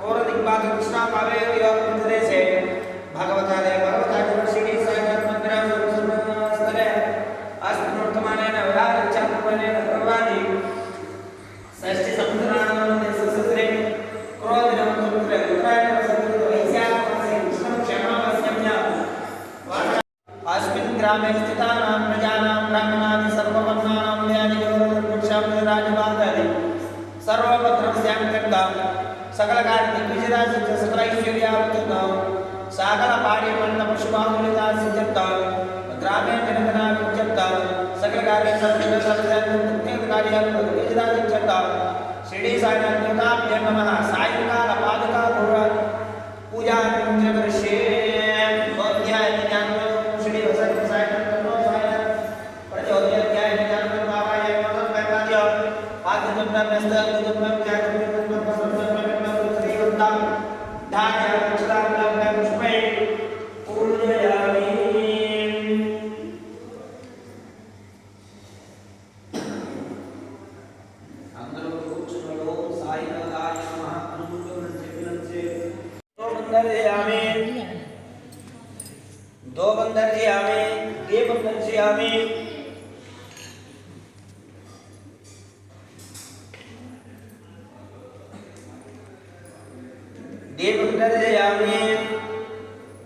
पूर्वदिक्पाद कृष्णा कावेरी प्रदेशे भगवतादे भगवतादे श्री साईनाथ मंदिरस्थले अस्मृतमानेन विहारचापनेन प्रवादी षष्ठी समुद्राणां सहस्रे क्रोधिनं समुद्रे उत्तरायण समुद्रे वैशाखमासे कृष्णं क्षमावस्यम्य अस्मिन् ग्रामे स्थितानां प्रजानां ब्राह्मणादि सर्ववर्णानां व्याधियोर्वृक्षां राजमातादि सर्वपत्रस्यां कृतं सकल कार्तिकविजयदासित सकल ऐश्वर्यावृतं सकल पाड़ी मंडप शुभाहुलिदासित ग्रामे जनगणना विजयतं सकल कार्य सर्वज्ञ कार्य विजयदासित श्री साईनाथ देवताभ्यो नमः सायंकाल पादुका पूजा करिष्ये अध्याय ज्ञान श्री वसंत साईनाथ साईनाथ प्रचोदयाध्याय ज्ञान बाबाय नमः पैपाद्य आदित्य व्यस्त दुर्गम ज्ञान धान्य पुष्पांजलि पुष्पे पूजयामि अंदर కూర్చున్నలో సాయినాథాయ నమః అనుకుంటున్న చెప్పినంతే दो बंदर जी आवे ये बंदर जी आवे देवन्दर्जयामि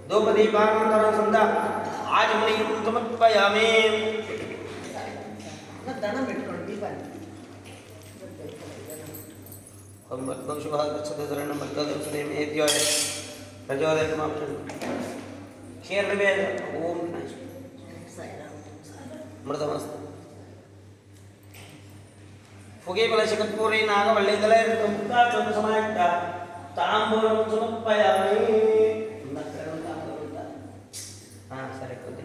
दोपदीपानन्तरं सन्धा आचमनीयं समर्पयामि దండం పెట్టుకోండి దీపాన్ని हम शुभः गच्छति शरणं मद्गतं सुनेमेत्याय प्रचोदयमाप्तं क्षीरनिवेद ओम मृतमस्तु फुगेबलशिखत्पूरी नागवल्लीदले मुक्ताचोद समायुक्त तांबूलं समर्पयामि సరే కొద్ది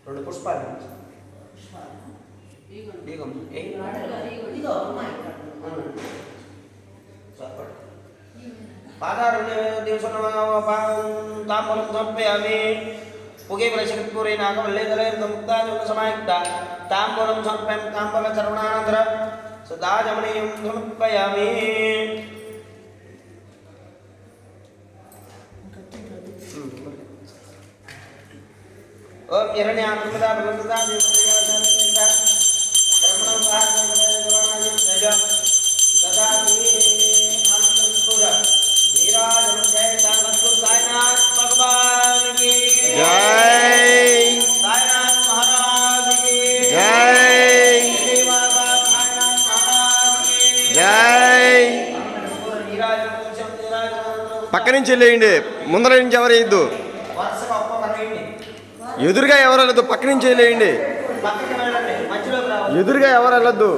రెండు పుష్పాలు బీగం ఇదో पादारण्य दिवसं ताम्बूलं समर्पयामि पुगेबलशिखत्पूरी नागवल्लीदले मुक्ताचोद समायुक्त ताम्बूलं समर्पयामि ताम्बूलचर्वणानन्तरं सदाचमनीयं समर्पयामि ओम हिरण्यानंदा भगवता देवता ब्रह्मणं वाहनं ददाति आनंदपुर नीराजन जय साईनाथ भगवान की जय साईनाथ महाराज की जय श्री माता साईनाथ महाराज की जय పక్క నుంచి వెళ్ళేయండి ముందర నుంచి ఎవరు వేయద్దు ఎదురుగా ఎవరు వెళ్ళద్దు పక్క నుంచి వెళ్ళేయండి ఎదురుగా ఎవరు వెళ్ళద్దు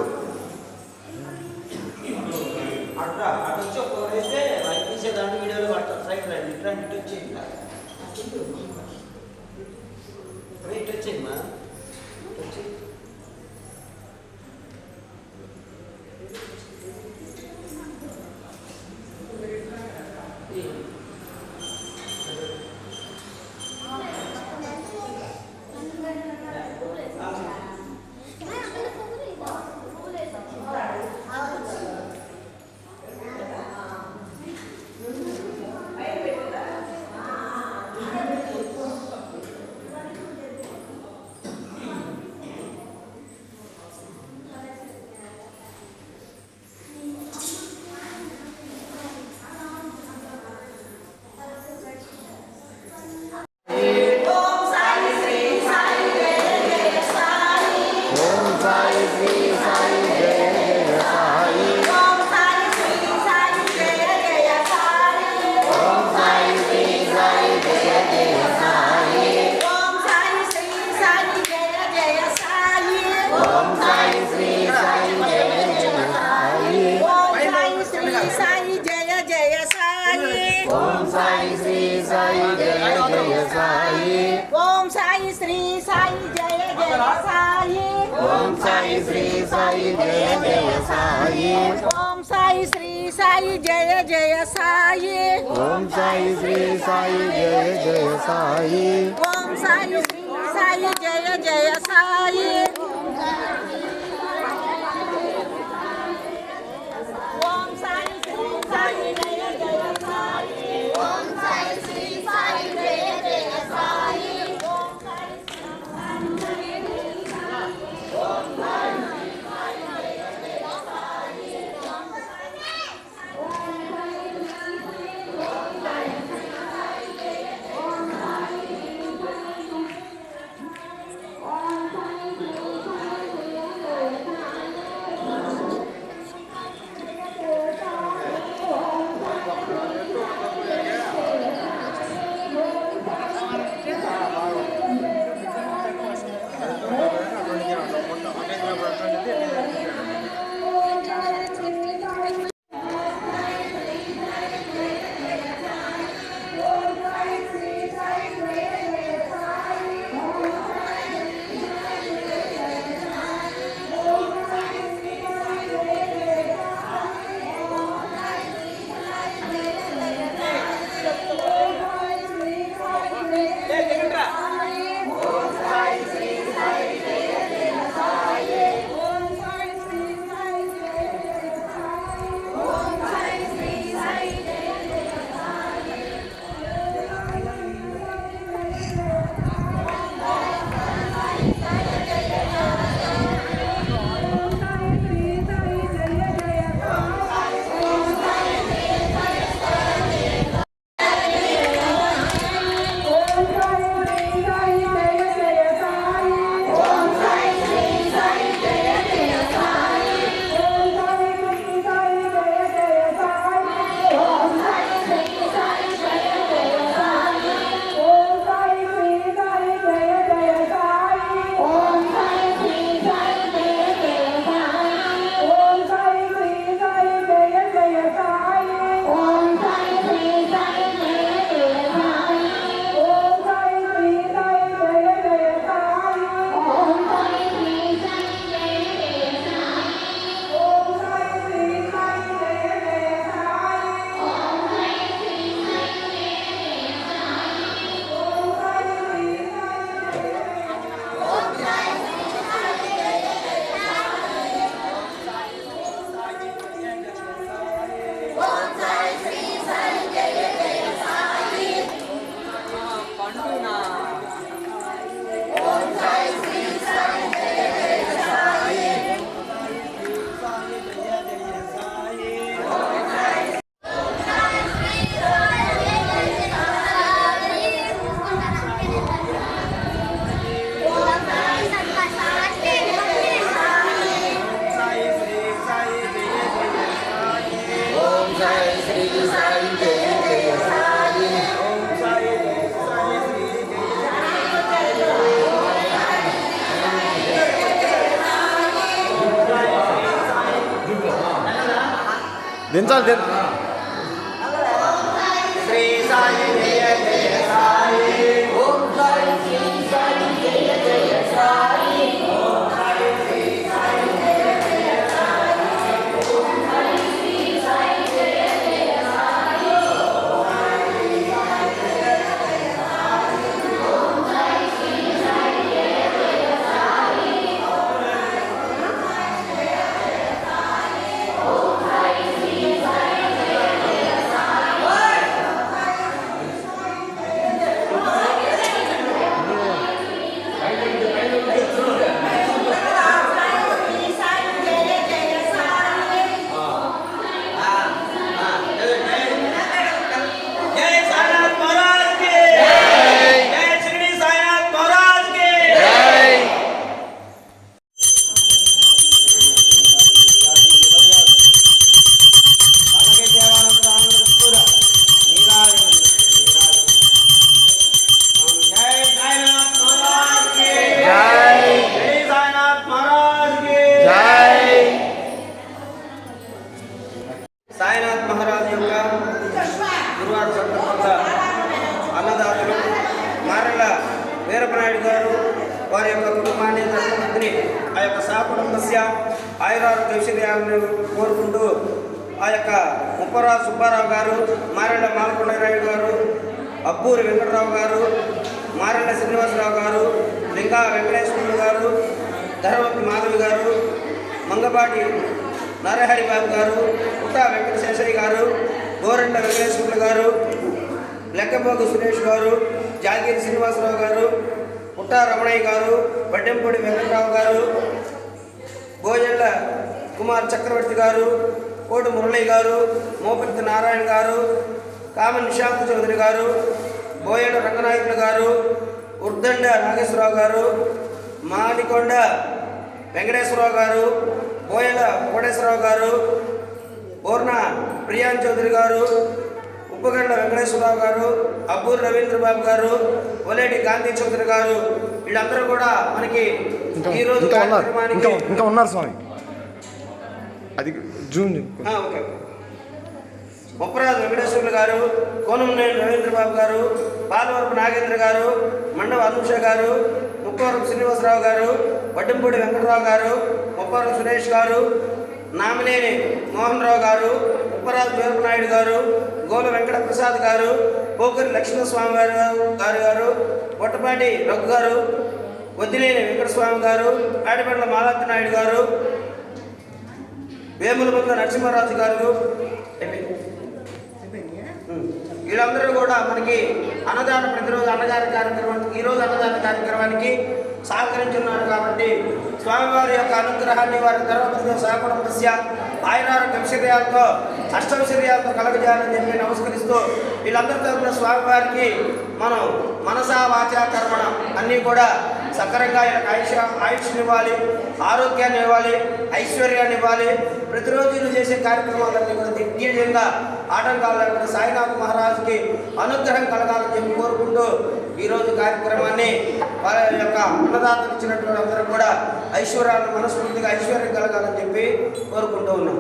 ओम साई श्री साई जय जय साई ओम साई श्री साई जय जय साई ओम साई श्री साई जय जय साई ओम साई श्री साई जय जय साई ओम साई श्री साई जय जय साई ओम साई श्री साई जय जय దించాలి శ్రీ సాయి జయ జయ సాయి ఓం సాయి శ్రీ సాయి జయ జయ సాయి ఓం సాయి శ్రీ సాయి జయ జయ సాయి ఓం సాయి శ్రీ సాయి జయ జయ సాయి ఓం సాయి శ్రీ సాయి జయ జయ సాయి ఓం సాయి శ్రీ సాయి జయ జయ సాయినాథ్ మహారాజ్ యొక్క గురువారం సందర్భంగా అన్నదాతలు మారెళ్ళ వీరపనాయుడు గారు వారి యొక్క కుటుంబాన్ని దర్శనని ఆ యొక్క సహకుటుంబస్య ఆయురారోగ్య ఐశ్వర్యాలను కోరుకుంటూ ఆ యొక్క ముప్పరాజు సుబ్బారావు గారు, మారెళ్ళ మాలకొండరాయుడు గారు, అబ్బూరి వెంకటరావు గారు, మారెళ్ళ శ్రీనివాసరావు గారు, లింగా వెంకటేశ్వరులు గారు, ధరవతి మాధవి గారు, మంగపాటి నరహరి బాబు గారు, పుట్టా వెంకటశేషయ్య గారు, గోరెండ వెంకటేశ్వర్లు గారు, లెక్కపోగు సురేష్ గారు, జాగిరి శ్రీనివాసరావు గారు, పుట్టా రమణయ్య గారు, బడ్డెంపూడి వెంకటరావు గారు, గోజెళ్ళ కుమార్ చక్రవర్తి గారు, కోటి మురళి గారు, మోపతి నారాయణ గారు, కామన్ నిశాంత్ చౌదరి గారు, బోయేడు రంగనాయకులు గారు, ఉర్దండ నాగేశ్వరరావు గారు, మాడికొండ వెంకటేశ్వరరావు గారు, బోయల కోటేశ్వరరావు గారు, పూర్ణ ప్రియాన్ చౌదరి గారు, ఉప్పగండ్ల వెంకటేశ్వరరావు గారు, అబ్బూరి రవీంద్రబాబు గారు, ఒలేటి గాంధీ చౌదరి గారు, వీళ్ళందరూ కూడా మనకి ఈరోజు కార్యక్రమానికి ఇంకా ఉన్నారు స్వామి. అది జూన్ ఓకే. ముప్పరాజు వెంకటేశ్వర్లు గారు, కోనంనేని రవీంద్రబాబు గారు, పాలవరపు నాగేంద్ర గారు, మండవ అనుష గారు, ముప్పవరపు శ్రీనివాసరావు గారు, వడ్డంపూడి వెంకటరావు గారు, ముప్పవరపు సురేష్ గారు, నామినేని మోహన్ రావు గారు, ముప్పరాజు వీరపనాయుడు గారు, గోల వెంకట ప్రసాద్ గారు, పోకరి లక్ష్మణస్వామి గారు, పొట్టపాటి రఘు గారు, వద్దినేని వెంకటస్వామి గారు, ఆడిపండ్ల మాలతి నాయుడు గారు, వేములబంద నరసింహరాజు గారు, వీళ్ళందరూ కూడా మనకి అన్నదాన ప్రతిరోజు అన్నదాన కార్యక్రమానికి ఈరోజు అన్నదాన కార్యక్రమానికి సహకరించున్నారు. కాబట్టి స్వామివారి యొక్క అనుగ్రహాన్ని వారి ధర్మపతిలో సహకుటుంబస్య ఆయురారోగ్య ఐశ్వర్యాలతో అష్టైశ్వర్యాలతో కలగజేయాలని చెప్పి నమస్కరిస్తూ వీళ్ళందరి తరఫున స్వామివారికి మనం మనసా వాచా కర్మణ అన్నీ కూడా సకరంగా ఆయుష్ని ఇవ్వాలి, ఆరోగ్యాన్ని ఇవ్వాలి, ఐశ్వర్యాన్ని ఇవ్వాలి. ప్రతిరోజు చేసే కార్యక్రమాలన్నీ కూడా దిగ్విజయంగా ఆటంకాలు లేకుండా సాయినాథ్ మహారాజుకి అనుగ్రహం కలగాలని చెప్పి కోరుకుంటూ ఈరోజు కార్యక్రమాన్ని వారి యొక్క అన్నదాతలు ఇచ్చినటువంటి అందరూ కూడా ఐశ్వర్యాలను మనస్ఫూర్తిగా ఐశ్వర్యం కలగాలని చెప్పి కోరుకుంటూ ఉన్నాం.